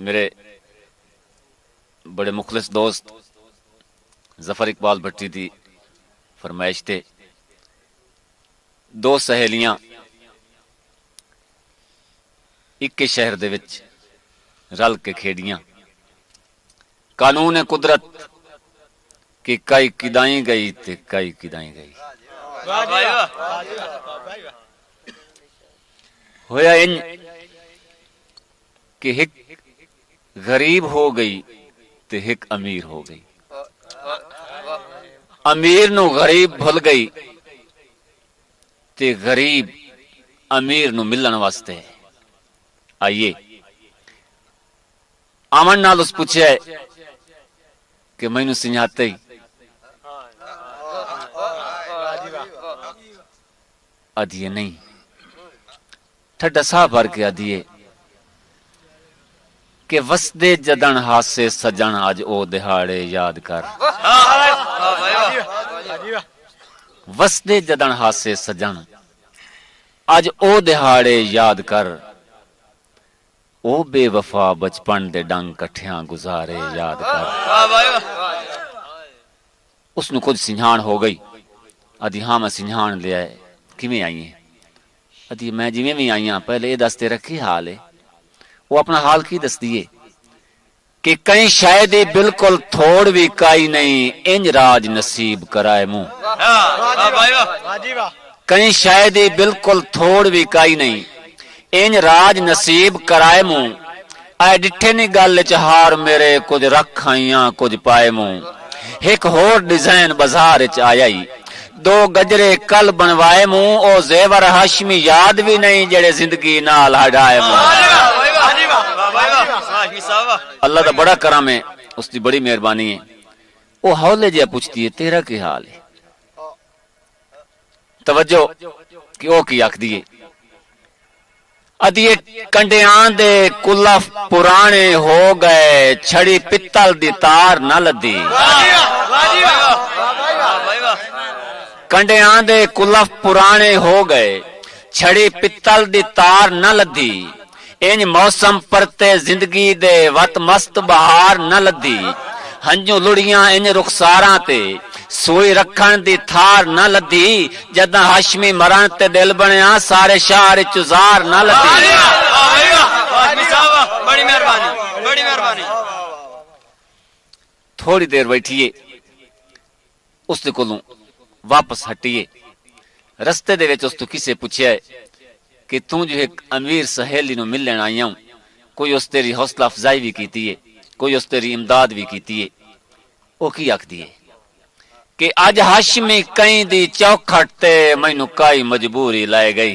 میرے بڑے مخلص دوست ظفر اقبال بھٹی دی فرمائش تے دو سہیلیاں ایک شہر دے وچ رل کے کھیڑیاں قانون قدرت کہ کئی کدائیں گئی تے کئی کدائیں گئی ہویا ان کہ ایک غریب ہو گئی تے ایک امیر ہو گئی امیر نو غریب بھول گئی تے غریب امیر نو ملن واسطے آئیے آمن نال اس پوچھے کہ میں نو سنجھاتے ہی آدھیے نہیں ٹھڈا سا بھر کے آدھیے کہ وسدے جدن ہاسے سجن آج او دہاڑے یاد کر وسدے جدن ہاسے سجن آج او دہاڑے یاد کر او بے وفا بچپن دے ڈنگ کٹھیاں گزارے یاد کر اس نو کچھ سنجھان ہو گئی آدھی ہاں میں سنجھان لیا ہے کیویں آئی ہیں آدھی میں جویں بھی آئی ہاں پہلے یہ دس تیرا کی حال ہے وہ اپنا حال کی دس دیے کہ کہیں شاید بالکل تھوڑ بھی کائی نہیں انج راج نصیب کرائے منہ کہیں شاید بالکل تھوڑ بھی کائی نہیں انج راج نصیب کرائے منہ اے ڈٹھے نہیں گل چہار میرے کچھ رکھ آئیاں کچھ پائے منہ ایک ہور ڈیزائن بازار چ آیا ہی دو گجرے کل بنوائے منہ او زیور ہاشمی یاد بھی نہیں جڑے زندگی نال ہڈائے منہ اللہ دا بڑا کرم ہے اس دی بڑی مہربانی ہے وہ ہولے جہا پوچھتی ہے تیرا کی حال ہے توجہ کہ او کی آکھ دیے ادیے کنڈیاں دے کلف پرانے ہو گئے چھڑی پتل دی تار نہ لدی کنڈیاں دے کلف پرانے ہو گئے چھڑی پتل دی تار نہ لدی انج موسم پرتے زندگی دے وط مست بہار نہ لدی ہنجو لڑیاں انج رخساراں تے سوئی رکھن دی تھار نہ لدی جداں ہاشمی مرن تے دل بنیا سارے شہر چزار نہ لدی بڑی مہربانی بڑی مہربانی تھوڑی دیر بیٹھیے اس دے کولوں واپس ہٹیے رستے دے وچ اس تو کسے پوچھیا ہے کہ تو جو ایک امیر سہیلی نو ملن آئی ہوں کوئی اس تیری حوصلہ افزائی بھی کیتی ہے کوئی اس تیری امداد بھی کیتی ہے وہ کی آکھ دیے کہ اج ہاشمی کہیں دی چوکھٹ تے مینوں کائی مجبوری لائے گئی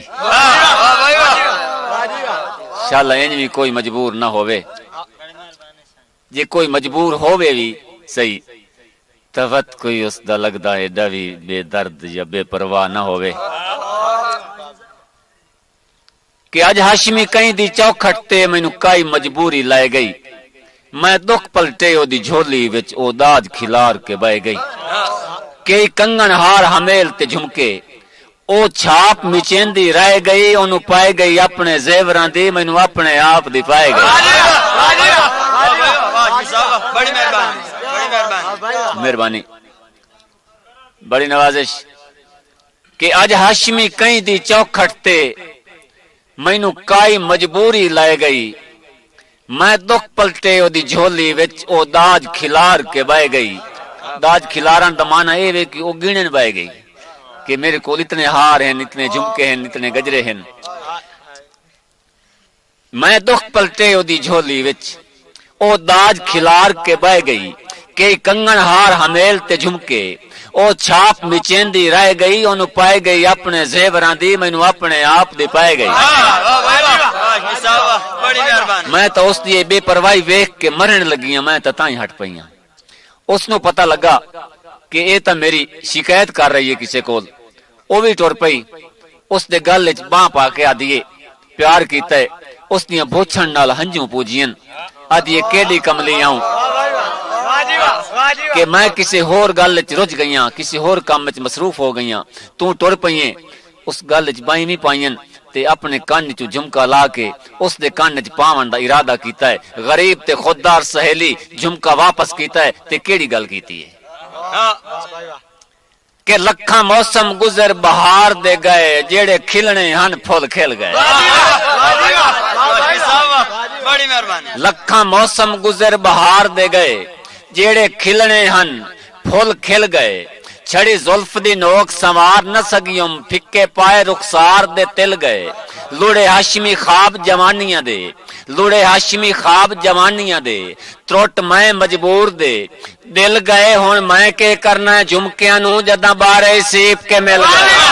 انشاءاللہ انج بھی کوئی مجبور نہ ہوئے جے کوئی مجبور ہوئے بھی صحیح توت کوئی اس دا لگدا ہے ڈوی بے درد یا بے پرواہ نہ ہوئے کہ اج ہاشمی کہیں دی چوکھٹ تے مینوں کائی مجبوری لائے گئی میں دکھ پلٹے او دی جھولی وچ او داج کھلار کے بہ گئی کئی کنگن ہار ہمیل تے جھمکے او چھاپ مچیندی رہ گئی اونوں پائے گئی اپنے زیوراں دی مینوں اپنے آپ دی پائے گئی بڑی مہربانی بڑی مہربانی مہربانی بڑی نوازش کہ اج ہاشمی کہیں دی چوکھٹ تے مینوں کائی مجبوری لائے گئی میں دکھ پلٹے او دی جھولی وچ او داج کھلار کے بہ گئی داج کھلارن دا معنی اے وے کہ او گنن بہ گئی کہ میرے کول اتنے ہار ہیں اتنے جھمکے ہیں اتنے گجرے ہیں میں دکھ پلٹے او دی جھولی وچ او داج کھلار کے بہ گئی کئی کنگن ہار ہمیل تے جھمکے او چھاپ مچیندی رہ گئی اونوں پائے گئی اپنے زیوراں دی مینوں اپنے آپ دی پائے گئی بڑی مہربانی میں تو اس دی بے پرواہی ویکھ کے مرن لگیاں میں تو تائیں ہٹ پئیاں اس نو پتہ لگا کہ اے تا میری شکایت کر رہی ہے کسے کول او بھی ٹر پئی اس دے گل وچ باں پا کے آدیے پیار کیتا ہے اس دیاں بوچھن نال ہنجوں پوجین آدیے کیڑی کملی آؤں کہ میں کسی ہور گل وچ رج گئیاں کسی ہور کام وچ مصروف ہو گئیاں تو ٹر پئیں اس گل وچ بائیں نہیں پائیں تے تے اپنے کان چ جھمکا لا کے اس دے کان چ پاون دا ارادہ کیتا ہے، غریب تے خوددار سہیلی جھمکا واپس کیتا ہے تے کیڑی گل کیتی ہے کہ لکھاں موسم گزر بہار دے گئے جیڑے کھلنے ہن پھول کھل گئے، بڑی مہربانی لکھاں موسم گزر بہار دے گئے جیڑے کھلنے ہن پھول کھل گئے، چھڑی زلف دی نوک سنوار نہ سگیوں پھکے پائے رخسار دے تل گئے، لوڑے ہاشمی خواب جوانیاں دے، لوڑے ہاشمی خواب جوانیاں دے، تروٹ میں مجبور دے دل گئے ہن میں کے کرنا جھمکیاں نو جداں بارے سیپ کے مل گئے۔